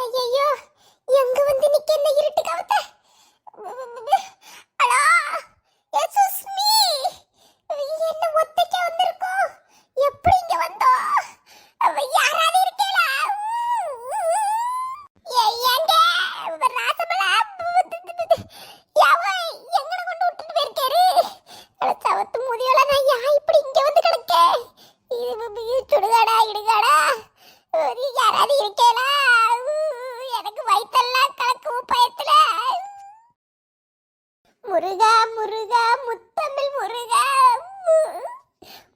ஐயோ, எங்க வந்து நிக்க இந்த இருட்டு கவத்த? அடா, எக்ஸ்கியூஸ் மீ. என்ன ஒத்தைக்க வந்திருக்கோம்? எப்படி இங்க வந்தோம்? யாராவது இருக்கீங்களா? ஏங்க, ராசமலா யாவை எங்கன கொண்டு விட்டுட்டு போயிருக்காரு? அட சவத்து முதியோல நான் இப்படி இங்க வந்து கிடக்கேன்? இது சுடுகாடா இடுகாடா? யாராவது இருக்கீங்களா? எனக்கு வயித்தெல்லாம் கலக்கும் பயத்துல. முருகா முருகா முத்தமிழ் முருகா,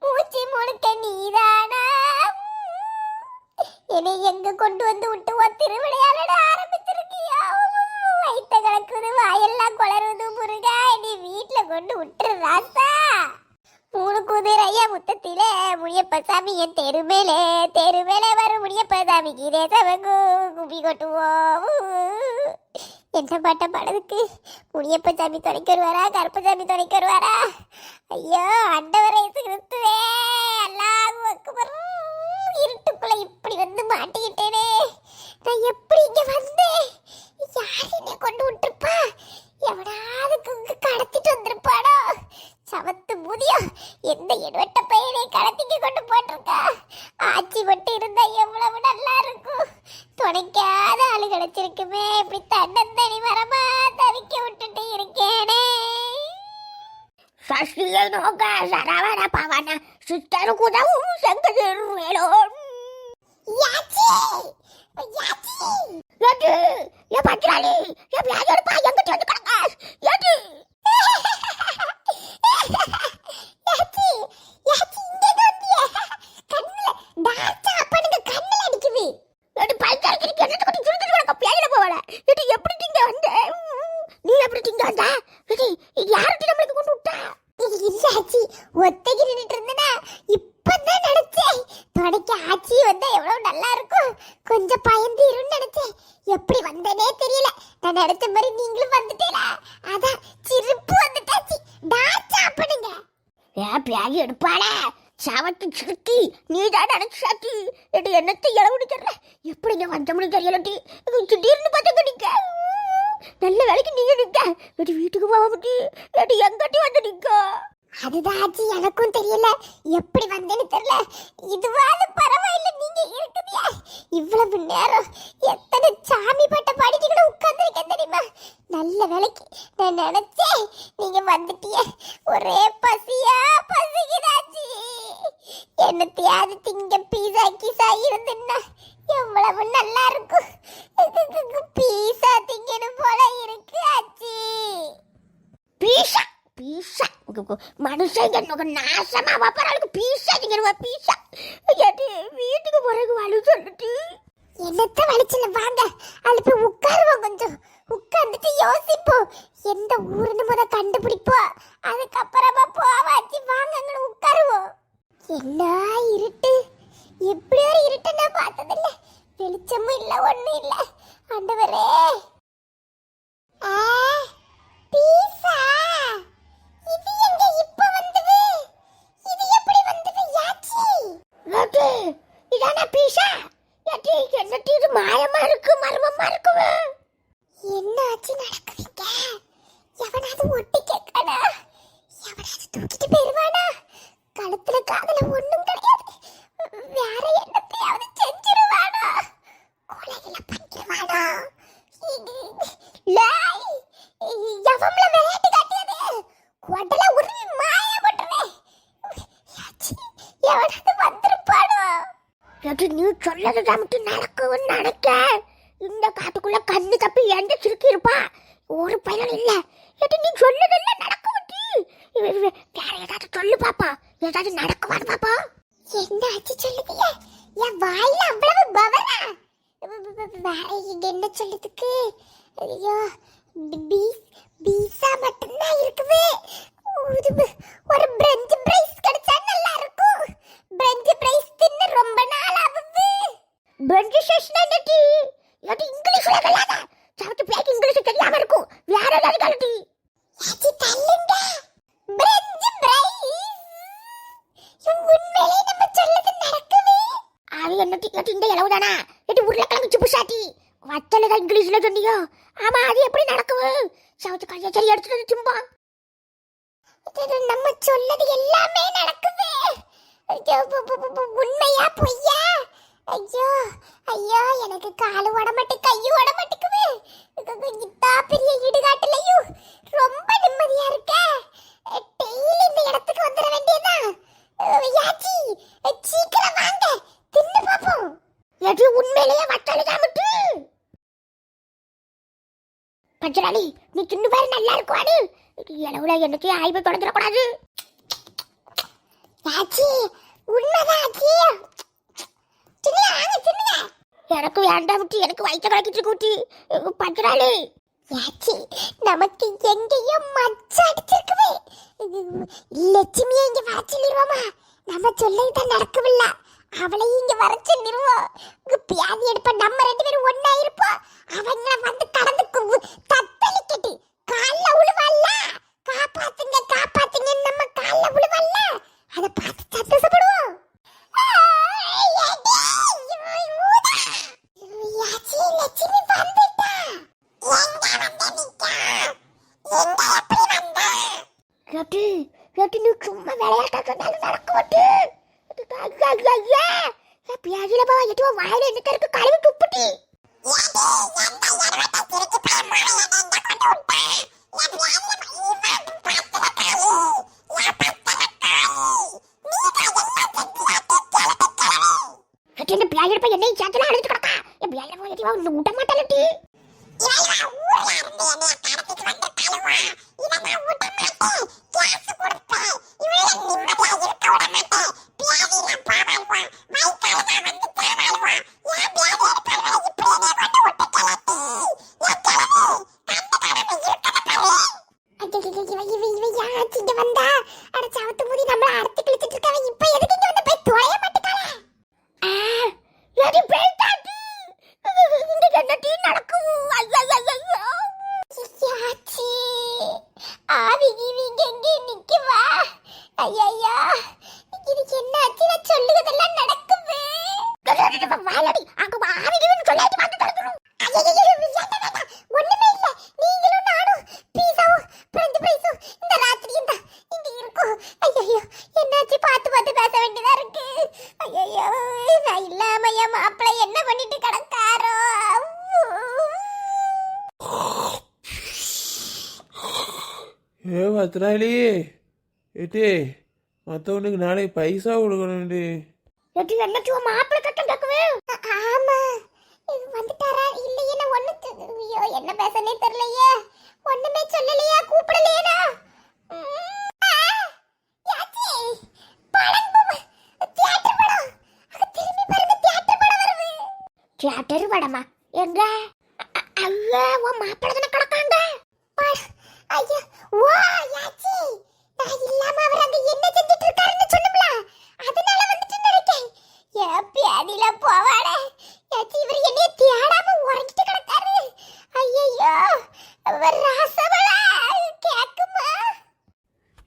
மூச்சு முழுக்க நீதானா? என்னை எங்க கொண்டு வந்து விட்டு திருவிளையாட ஆரம்பிச்சிருக்கியா? வயித்த கலக்குது, வாயெல்லாம் குளருது முருகா, நீ வீட்டுல கொண்டு விட்டுரு ராசா. மூணு குதிரைய முத்தத்திலே முனியப்பசாமி என் தெருமேலே வரும் முனியப்பசாமிக்கு தேசவங்கு கும்பி கொட்டுவோம். என்ன பாட்ட பாடதுக்கு முனியப்பசாமி துணைக்கு வருவாரா, கருப்பசாமி துணைக்கு வருவாரா? ஐயோ அண்டவரை கிறிஸ்துவே, எல்லாம் இருட்டுக்குள்ள இப்படி வந்து மாட்டிக்கிட்டேனே. நான் எப்படி இங்க வந்தேன்? யார் என்னை கொண்டு விட்டுருப்பா? எவனாவது கடத்திட்டு வந்திருப்பாடோ? சவத்து முதியோ, எந்த எடுவட்ட பையனை கடத்திக்கு கொண்டு போட்டிருக்கா? ஆச்சி மட்டும் இருந்தா எவ்வளவு நல்லா இருக்கும். துணைக்காத ஆளு கிடைச்சிருக்குமே. இப்படி தன்னந்தனி மரமா தவிக்க விட்டுட்டு இருக்கேனே. சஷ்டியை நோக்க சரவண பவன சித்தரு குதவும் செங்கதிர்வேலோ. யாச்சி யாச்சி ஏடி ஏ பத்ராலி ஏ பியாஜோட பா எங்கிட்ட வந்து கிடங்க. ஏடி யாச்சி யாச்சி இங்க வந்தியே? கண்ணுல டார்ச்சா அப்பனுக்கு கண்ணுல அடிக்குது. ஏடி பைக்காரிக்கு என்னத்த கொண்டு சுருக்கிட்டு கிடக்க பியாயில போவல. ஏடி எப்படி நீங்க வந்த? நீ எப்படி நீங்க வந்த? ஏடி யார்கிட்ட நம்மளுக்கு கொண்டு விட்டா? இல்லாச்சி ஒத்தைக்கு நின்னுட்டு இருந்தனா இப்பதான் நினைச்சேன். தொடக்க ஆச்சி வந்தா எவ்வளவு நல்லா இருக்கும். கொஞ்சம் பயந்து இருன்னு நினைச்சேன். எப்படி வந்தனே தெரியல. நான் நினைச்ச மாதிரி நீங்களும் வந்துட்டீங்களா? அதான் சிரிப்பு வந்துட்டாச்சு. டார்ச்சா பண்ணுங்க. ஏ பியாயி எடுப்பாள சவத்து சிறுத்தி நீ தான் நினைச்சாட்டி. ஏடி என்னத்தை இளவுடிக்கிற? எப்படிங்க வந்தோம்னு தெரியலட்டி. திடீர்னு பார்த்து கடிக்க நல்ல வேலைக்கு நீங்க நிக்க. ஏடி வீட்டுக்கு போக முடி. ஏடி எங்கட்டி வந்து நிக்க? அதுதான் ஆச்சி எனக்கும் தெரியல. எப்படி வந்தேன்னு தெரியல. இதுவாது பரவாயில்ல, நீங்க இருக்குதியா? இவ்வளவு நேரம் எத்தனை சாமி பட்ட பாடிட்டு கூட உட்கார்ந்துருக்கேன் தெரியுமா? நல்ல வேலைக்கு நான் நினைச்சேன் நீங்க வந்துட்டிய. ஒரே பசியா பசிக்குதாச்சி. என்னத்தையாவது திங்க பீஸா கீசா இருந்துன்னா எவ்வளவு நல்லா இருக்கும். பீஸா திங்கணும் போல இருக்கு ஆச்சி. பீஸா பீஸா மனுஷங்க நாசமா வப்பறாளுக்கு பீஸா திங்கணுமா? பீஸா ஏடி வீட்டுக்கு போறதுக்கு வழி சொல்லிட்டு. என்னத்த வலிச்சல வாங்க, அதுல போய் உட்காருவோம். கொஞ்சம் உட்கார்ந்துட்டு யோசிப்போம். எந்த ஊருன்னு முத கண்டுபிடிப்போம். அதுக்கப்புறமா போவாச்சு. வாங்க அங்க உட்காருவோம். என்ன இருட்டு, இப்படி ஒரு இருட்டை நான் பார்த்ததில்ல. வெளிச்சமும் இல்ல, ஒண்ணும் இல்ல. ஆண்டவரே, பீஸா இது எங்க இப்ப வந்தது? இது எப்படி வந்தது யாச்சி? ஏடி இதான பீஸா? ஏடி என்னடி இது மாயமா இருக்கு, மர்மமா இருக்குவே. என்ன ஆச்சு நடக்குதுங்க? எவனாவது ஒட்டி கேட்கானா? எவனாவது தூக்கிட்டு போயிருவானா? கழுத்துல காதுல ஒண்ணும் கிடையாது. வேற என்னத்தையாவது செஞ்சிருவானா? கொலையில பண்ணிடுவானா? லாய், எவம்ல விளையாட்டு காட்டியது? கொடல உருவி மாய போட்டுருவேன். எவனாவது வந்திருப்பானோ? ஏடி நீ சொல்லதுதான் மட்டும் நடக்கும்னு நினைக்க. இந்த காட்டுக்குள்ள கண்ணு தப்பி எந்த சிறுக்கி இருப்பா? ஒரு பயனும் இல்ல. ஏடி நீ சொல்லதெல்லாம் நடக்கும். வேற ஏதாவது சொல்லு பாப்பா. ஏதாவது நடக்குமான்னு பாப்பா. என்ன ஆச்சு சொல்லுதியா? என் வாயில அவ்வளவு பவரா? வேற என்ன சொல்லுதுக்கு? ஐயோ, பீஸா மட்டும்தான் இருக்குது. ஒரு பிரெஞ்ச் பிரைஸ் கிடைச்சா நல்லா இருக்கும். பிரெஞ்ச் பிரைஸ் தின்னு ரொம்ப நாள் ஆகுது. பிரெஞ்ச் செஷன் என்னடி? ஏடி இங்கிலீஷ்ல கலாத. சவத்து பேக் இங்கிலீஷ் தெரியாம இருக்கும். வேற ஏதாவது கலட்டி. ஏச்சி தள்ளுங்க. பிரெஞ்ச் பிரைஸ் உண்மையிலே நம்ம சொல்லது நடக்குது. அது என்னடி? ஏடி இந்த இளவுதானா? ஏடி உருளைக்கிழங்கு சிப்பு சாட்டி வத்தல இங்கிலீஷ்ல சொன்னியோ? ஆமா, அது எப்படி நடக்குது? சவுத்து காய்ச்சல் சரி எடுத்துட்டு வந்து சும்மா. நம்ம சொல்லது எல்லாமே நடக்குது. ஐயோ, உண்மையா பொய்யா? ஐயோ ஐயோ, எனக்கு காலு ஓட மாட்டேன், கையு ஓட மாட்டேங்குது. இத்தா பெரிய இடுகாட்டுலயும் ரொம்ப நிம்மதியா இருக்க. டெய்லி இந்த இடத்துக்கு வந்துட வேண்டியதான். யாச்சி, சீக்கிரம் வாங்க, தின்னு பாப்போம். எது உண்மையிலேயே வத்தல சாமிட்டு? பஞ்சராளி, நீ தின்னு பாரு, நல்லா இருக்குவாடு. இளவுல என்னத்தையும் ஆய்வு தொடர்ந்துடக்கூடாது. யாச்சி, உண்மைதான் ஆச்சி. தின்னுங்க, வாங்க தின்னுங்க. எனக்கு வேண்டாம் விட்டு, எனக்கு வயிற்ற கலக்கிட்டு கூட்டி. பஞ்சராளி யாச்சி, நமக்கு எங்கேயோ மச்ச அடிச்சிருக்குவே. லட்சுமியை இங்க வர சொல்லிடுவோமா? நம்ம சொல்லதான் நடக்கவில்ல, அவளையும் இங்க வர சொல்லிடுவோம். பியாதி எடுப்ப நம்ம 2 பேரும் ஒன்னா இருப்போம். அவங்க வந்து கடந்து தத்தளிக்கட்டு கால்ல உழுவல்ல. காப்பாத்துங்க காப்பாத்துங்க, நம்ம கால்ல உழுவல்ல. அதை பார்த்து சந்தோஷப்படுவோம். யாச்சி, லட்சுமி வந்துட்டா. கேட்டு கேட்டு, நீ சும்மா விளையாட்டா சொன்னாலும் நடக்க மாட்டு. பியாஜில பா எட்டுவா வாயில என்ன இருக்கு, கழுவி துப்புட்டி. பியாஜில பா என்னையும் சேர்த்துல அழுது கிடக்கா. என் பியாஜில பா எட்டுவா விட மாட்டாலட்டி. ஏ பத்திராளி, ஏட்டே மற்றவனுக்கு நாளைக்கு பைசா கொடுக்கணும்டி. மாப்பிள்ளை கட்டம் கேட்கவே. ஆமா, இது வந்துட்டாரா இல்லையே? நான் ஐயோ, என்ன பேசனே தெரியலையே. ஒண்ணுமே சொல்லலையா, கூப்பிடலையா? தியேட்டர் படமா? எங்க? ஐயா, உன் மாப்பிள்ளை தானே கிடக்காங்க. ஐயா, ஓ யாச்சி, நான் இல்லாம அவர் அங்க என்ன செஞ்சிட்டு இருக்காருன்னு சொன்னோம்ல, அதனால வந்துட்டு நினைக்கேன். பியாதில போவாடே யாச்சி, இவர் என்னைய தேடாம உறங்கிட்டு கிடக்காரு. ஐயோ, அவர் ராசவளா கேக்குமா?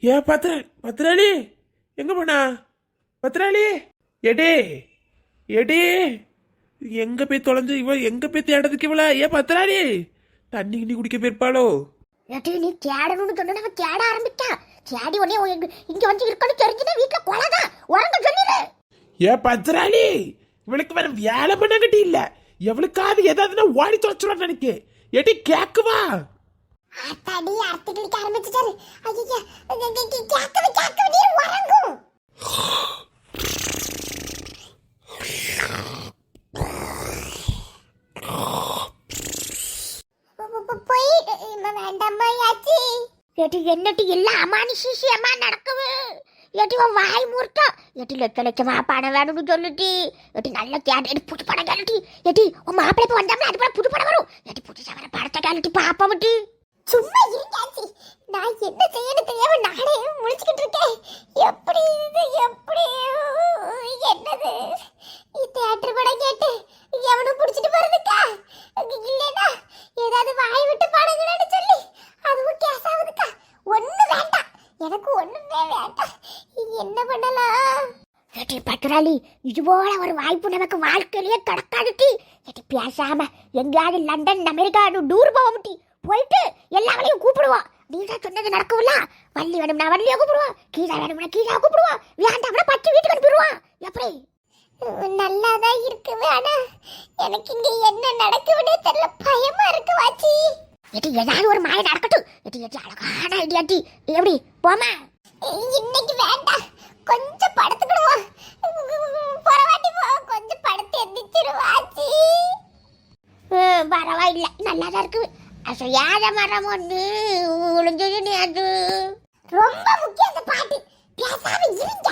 ஏ பத்திராளி, எங்க போனா பத்திராளி? எடே எடே, எங்க போய் தொலைஞ்சு இவ? எங்க போய் தேடதுக்கு இவளா? ஏ பத்திராளி, தண்ணி கிண்ணி குடிக்க போயிருப்பாளோ? ஏட்டி, நீ தேடணும்னு சொன்ன தேட ஆரம்பிச்சா. தேடி உடனே இங்க வந்து இருக்கணும் தெரிஞ்சுன்னா வீட்டுல கொலைதான். உறங்க சொல்லிடு. ஏ பத்திராளி, இவளுக்கு வேற வேலை பண்ண கட்டி இல்ல. எவளுக்காவது ஏதாவதுன்னா ஓடி தொலைச்சிடும் நினைக்க. ஏட்டி கேக்குவா? தடி அறுத்து கிழிக்க ஆரம்பிச்சுட்டாரு. ஐயா, கேக்கவே நீ உறங்கும். போய் வேண்டாமா யாச்சி? ஏட்டி, என்னட்டி எல்லாம் அமானுஷியமா நடக்குது. ஏட்டி, உன் வாய் மூர்த்தம். ஏட்டி, லட்சமா பணம் வேணும்னு சொல்லுட்டி. ஏட்டி, நல்ல தேடி புது படம் கேளுட்டி. ஏட்டி, உன் மாப்பிள்ளை இப்போ வந்தாமல் அது போல புது படம் வரும். ஏட்டி, புதுசா வர படத்தை கேளுட்டி பாப்பா விட்டு. சும்மா இருக்காச்சி, நான் என்ன செய்யணும் தெரியாம நானே முழிச்சுக்கிட்டு இருக்கேன். எப்படி இது, எப்படி என்னது? தியேட்டர் படம் கேட்டு எவனும் புடிச்சிட்டு போறதுக்கா? இல்லைன்னா ஏதாவது வாய் விட்டு படங்கன்னு சொல்லி அதுவும் கேஸ் ஆகுதுக்கா. ஒண்ணு வேண்டாம், எனக்கு ஒண்ணுமே வேண்டாம். என்ன பண்ணலாம்? ஏட்டி, பத்ராளி இது போல ஒரு வாய்ப்பு நமக்கு வாழ்க்கையிலேயே கிடக்காதுட்டி. எட்டி பேசாம எங்கேயாவது லண்டன் அமெரிக்கா டூர் போவோம்ட்டி. போயிட்டு எல்லாங்களையும் கூப்பிடுவோம். நீதா சொன்னது நடக்கும்ல. வள்ளி வேணும்னா வள்ளியை கூப்பிடுவோம், கீழா வேணும்னா கீழா கூப்பிடுவோம், வேண்டாம்னா பச்சை வீட்டுக்கு அனுப்பிடுவோம். எப்படி நல்லாதான் இருக்குமே, ஆனா எனக்கு இங்க என்ன நடக்குதுன்னே தெரியல, பயமா இருக்கு வாச்சி. எட்டி ஏதாவது ஒரு மாய நடக்கட்டும். எட்டி எட்டி அழகான ஐடியாட்டி. எப்படி போமா? இன்னைக்கு வேண்டாம், கொஞ்சம் படுத்துக்கிடுவோம். பரவாட்டி போ, கொஞ்சம் படுத்து எந்திரிச்சிருவாச்சி. பரவாயில்ல, நல்லாதான் இருக்கு. அசையாத மரம் ஒண்ணு ஒளிஞ்சது அது ரொம்ப முக்கியம் அந்த பாட்டு. பேசாம இருங்க.